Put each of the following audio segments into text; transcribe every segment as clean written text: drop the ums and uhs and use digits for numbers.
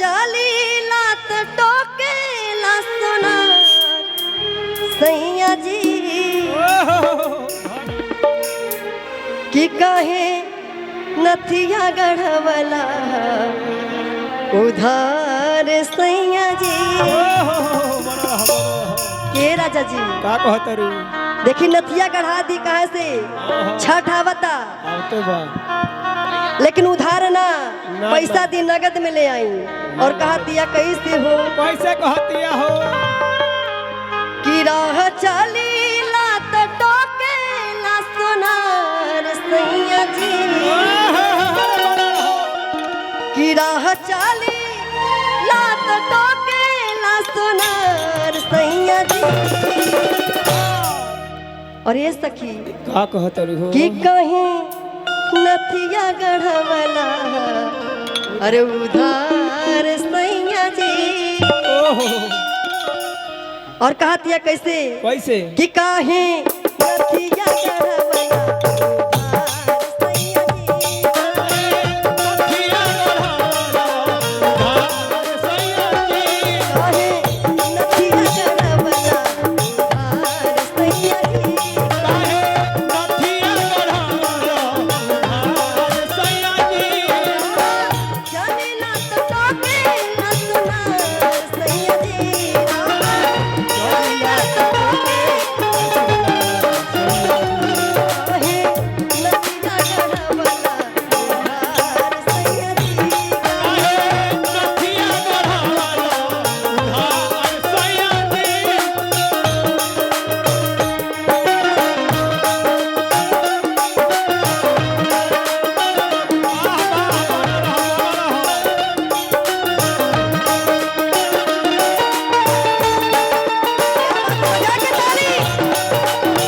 चाली लात टोके ला सोना सैया जी कि कहे नथिया गढ़वला उधार सैया जी के राजा जी का कहतरू देखी नथिया गढ़ा दी कहे से छठ आवता आवते बा लेकिन उधार ना पैसा दी नगद में ले आई और कहा दिया कैसे हो कैसे कहतिया हो कि राह चली लात टोके ला सोनार सैया जी कि राह चली लात टोके ला सोनार सैया जी और ये सखी का कहतरू हो कि कहीं नथिया गढ़वला अरे उधार सैया जी और कहा दिया कैसे कैसे कि काहे नथिया गढ़वला उधार सैया जी काहे नथिया गढ़वला उधार सैया जी जाने ना तो टोके ना सुनार सैया जी जाने ना तो टोके काहे नथिया गढ़वला उधार सैया जी जाके ताली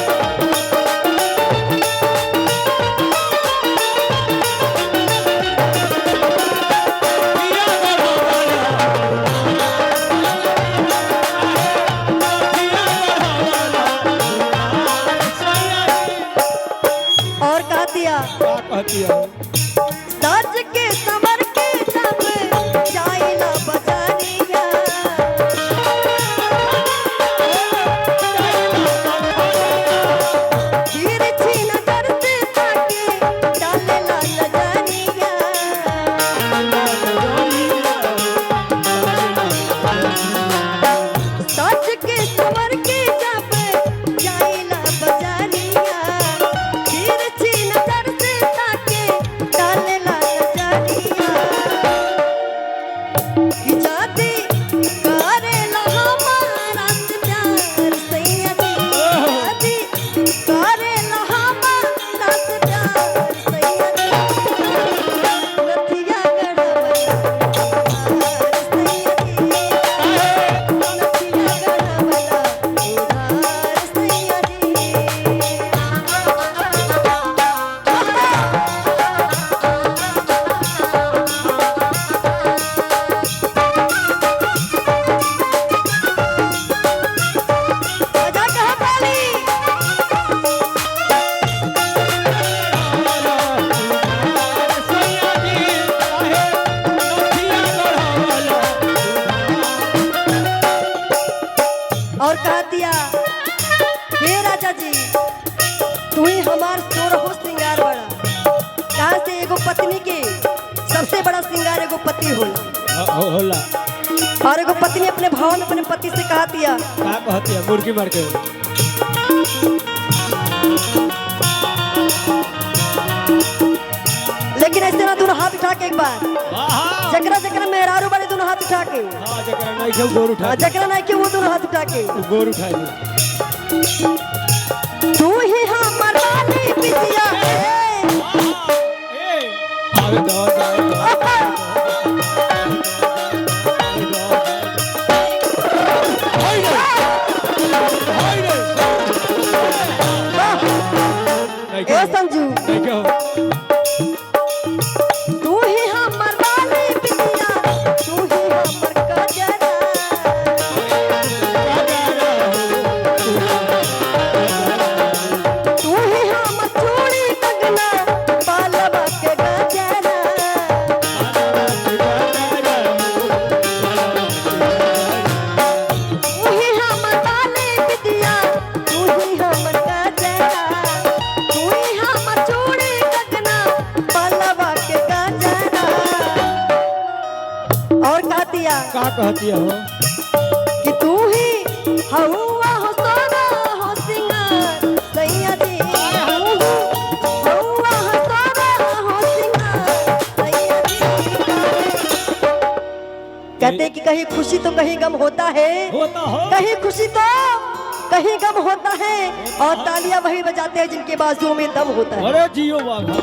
और कहा दिया का कहतिया हो सज के समर के जब जाइला बजारिया गिर छी नजर से ताके डालेला नजरिया सज के समर के जब जाइला बजारिया गिर छी नजर से ताके डालेला नजरिया कि जाती करेला हमारा से प्यार सैया जी जाती करेला हमारा से प्यार सैया जी नथिया गढ़वला उधार सैया जी नथिया गढ़वला उधार सैया बजा कहा ताली और कहा दिया हे राजा जी तू ही हमार सोरहो श्रृंगार बड़ा कहा से एगो पत्नी के सबसे बड़ा श्रृंगार एगो पति होला होला और एगो पत्नी अपने भाव में अपने पति से कहा दिया का कहतिया मुर्गी मार के लेकिन ऐसे ना दोनों हाथ उठा के एक बार जकरा जकरा मेहरारू बड़े दोनों हाथ उठा के हां जकरा नहीं के गोर उठा जकरा नहीं के वो दोनों हाथ उठा के गोर उठा दे तू ही हमर रानी बिटिया ए आवे दो ए संजू नहीं के हो तू ही हमर रानी बिटिया तू ही हमर कजरा तू ही हमर चूड़ी कंगना बालवा के गजरा कहतिया का कहती हो कि तू ही हवा हो सोना हो सिंगार सैया जी हवा हो सोना हो सिंगार सैया जी। कहते कि कहीं खुशी तो कहीं गम होता है, होता हो कहीं खुशी तो कहीं गम होता है, और तालियां वही बजाते हैं जिनके बाजुओं में दम होता है। अरे जियो बाघा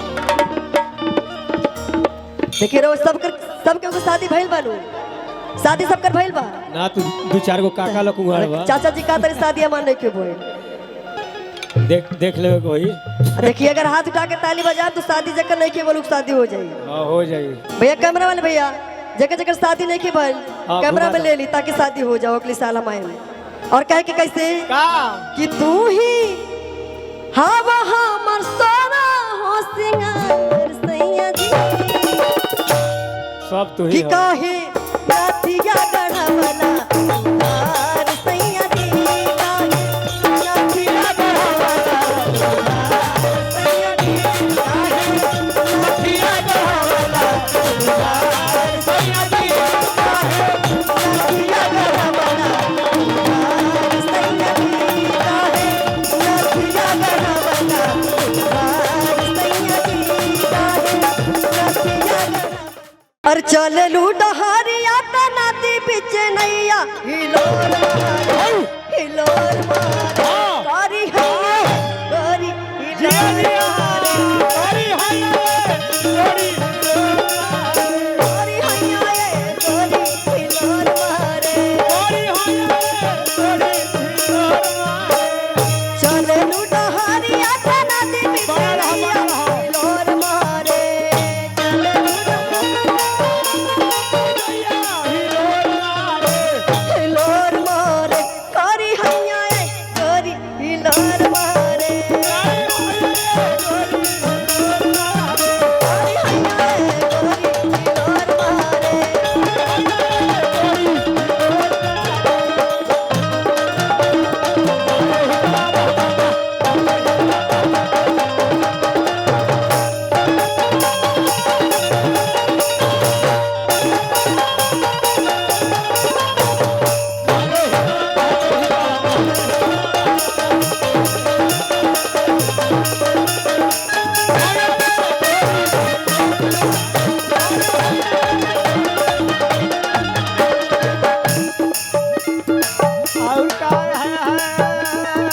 देखिए रोज सबके को शादी भइल बानू, शादी सबकर भइल बा ना तू दो चार गो काका लोग उहाड़ बा चाचा जी का तरी शादी हमार नहीं के बोल। देख ले कोई देखिए अगर हाथ उठा के ताली बजा तो शादी जकर नहीं के बोल शादी हो जाई। हाँ हो जाई भैया कैमरा वाले भैया जगह जगह शादी नहीं के भइल हाँ, कैमरा में घुमा ले ली ताकि शादी हो जाओ अगले साल हम आए। और कहे कि कैसे का कि तू ही हवा हमर सोना हो सिंगार सैया जी सब तू कि ही हो काहे नाथिया गढ़वला हार सैया जी काहे नाथिया गढ़वला सैया जी काहे नाथिया गढ़वला हार सैया जी काहे नाथिया गढ़वला हार सैया जी काहे नाथिया गढ़वला हार सैया जी काहे नाथिया और चल लूडहारिया त नदी बिच नैया हिलोर मार हिलोर मार कारी है कारी हिलोर मार कारी है कारी कारी है कारी हिलोर मार कारी है कारी हिलोर मार चल लूडहारिया त नदी बिच नैया हिलोर मार हिलोर मारे कारी हैया कारी हिलोर मारे कारी हैया कारी हिलोर मारे। और का है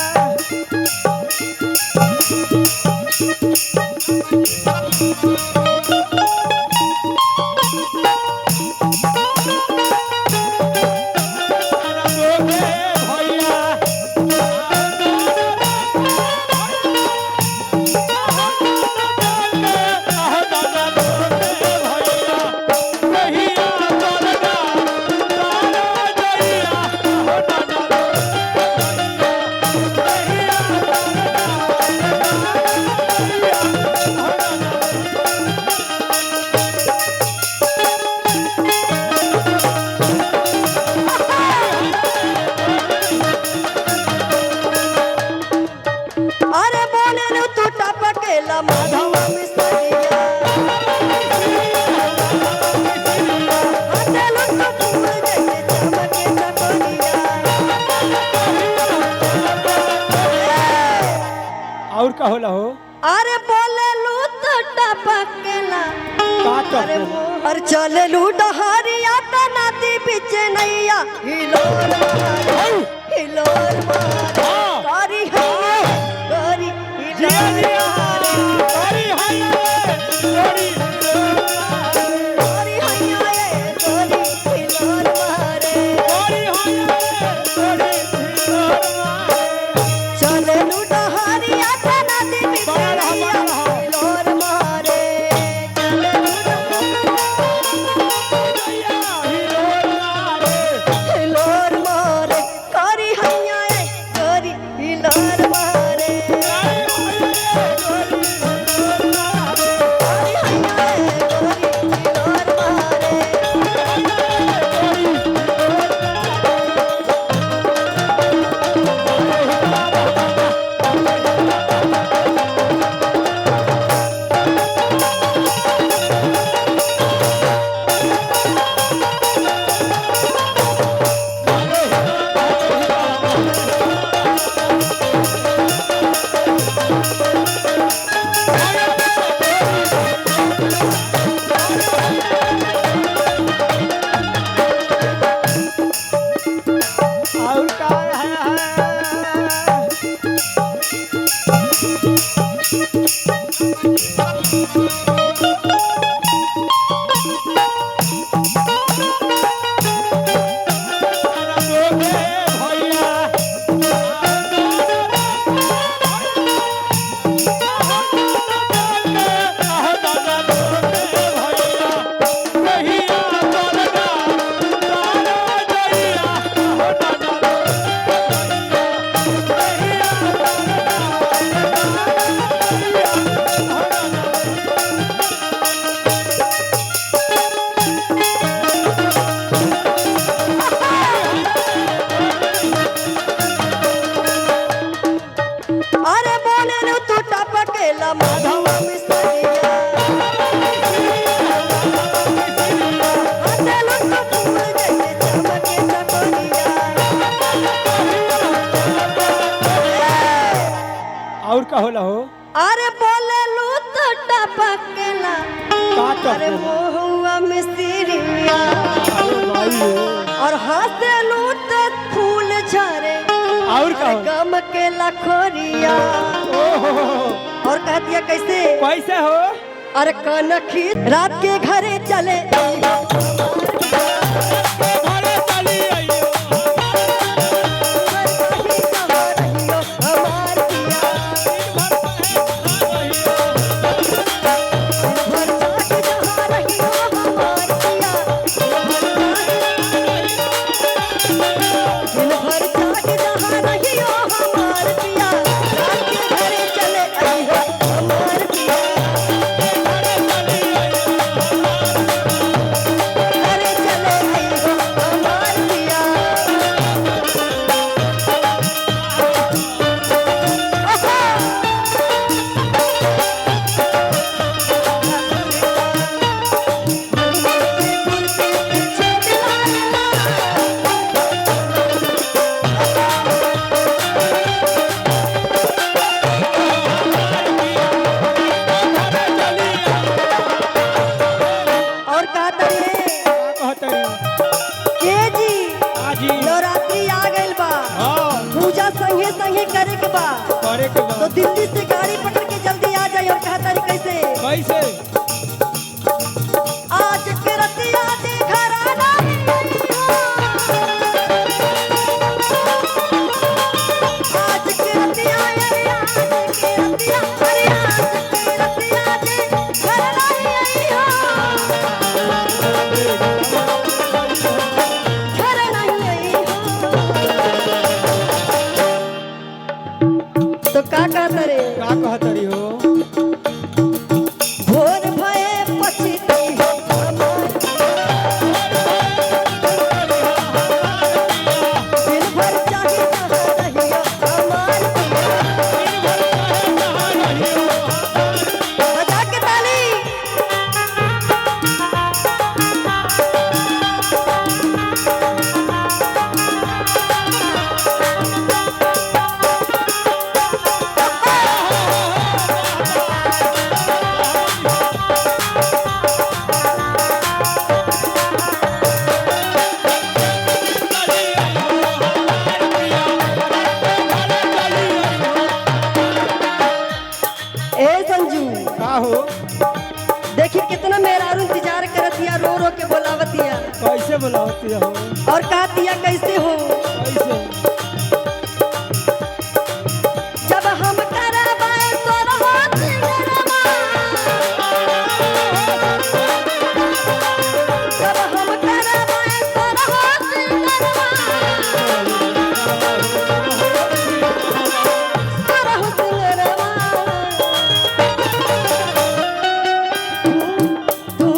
अरे बोले नु तू टपकेला माधवा मिसरिया अटल तो फूल जैसे चमके चकोरिया। और का होला हो अरे बोले लू तो टपकेला का अरे कर मोहर चले लू डहारिया त नदी बिच नैया हिलोर मार हिलोर मार कारी है कारी हिलोर मार अरे हाय अरे कारी हैया कारी हिलोर मार चले लू डहारिया त नदी बिच नैया हिलोर मारे हिलोर मारे कारी हैया कारी का होला हो? अरे बोले लू तो टपकेला का अरे टपकेला? मोहुआ मिस्त्रिया अरे भाई रे। और हंसे लू तो फूल झरे और का अरे होला? गम के लखोरिया ओहो और कह दिया कैसे कैसे हो? अरे कनखी रात के घरे चले घरे चली आइयो। हमार पिया भर जाके जहाँ रहियो हमार पिया दिन भर जाके जहाँ रहियो हमार पिया रात के घरे चले आइयो हमार पिया घरे चले आइयो हमार पिया और कहता रे का कहतरी? के जी आजी। नवरात्रि आ गइल बा हाँ पूजा संगे संगे करे के बा करे के तो बाद दिल्ली से गाड़ी पकड़ के जल्दी आ जाइए और कहता रे कैसे कैसे? आज के रतिया दे घर आना आज के रतिया अरे आज के रतिया अरे आज के रतिया दे घर नहीं आई हो घर नहीं आई हो तो का कहता रे का कहतरी हो? भोर भये पछिती हमार दिन भर चाहे जहाँ रहियो हमार बजा के ताली ए संजू का हो? देखी कितना मेहरारू इंतजार करतिया रो रो के बोलावतिया कैसे बुलावती हो? और कहतिया कैसे हो कैसे? जब हम करबाए तो रहत जब हम करबाए तो रहत तू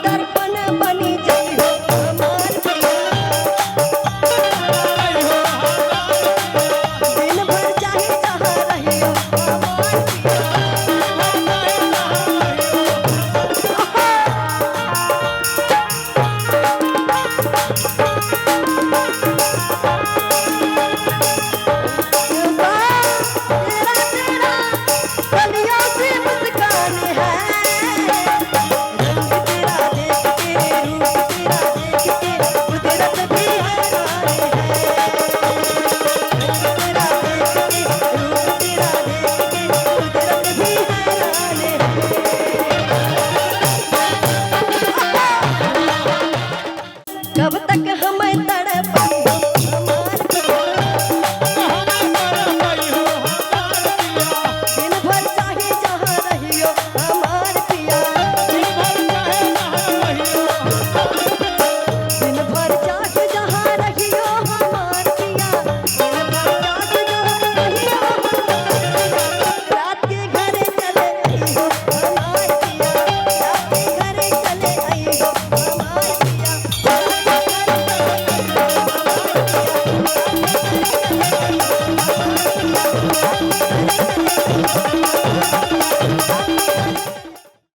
दर्पण बनी जइहो हमार दिन भर चाहे जहाँ रहियो हमार तेरा तेरा गलियों से मुस्कान है रंग तेरा देख के रूप तेरा देख के कुदरत भी हैरान है रंग तेरा देख के रूप तेरा देख के कुदरत भी हैरान है कब तक हमें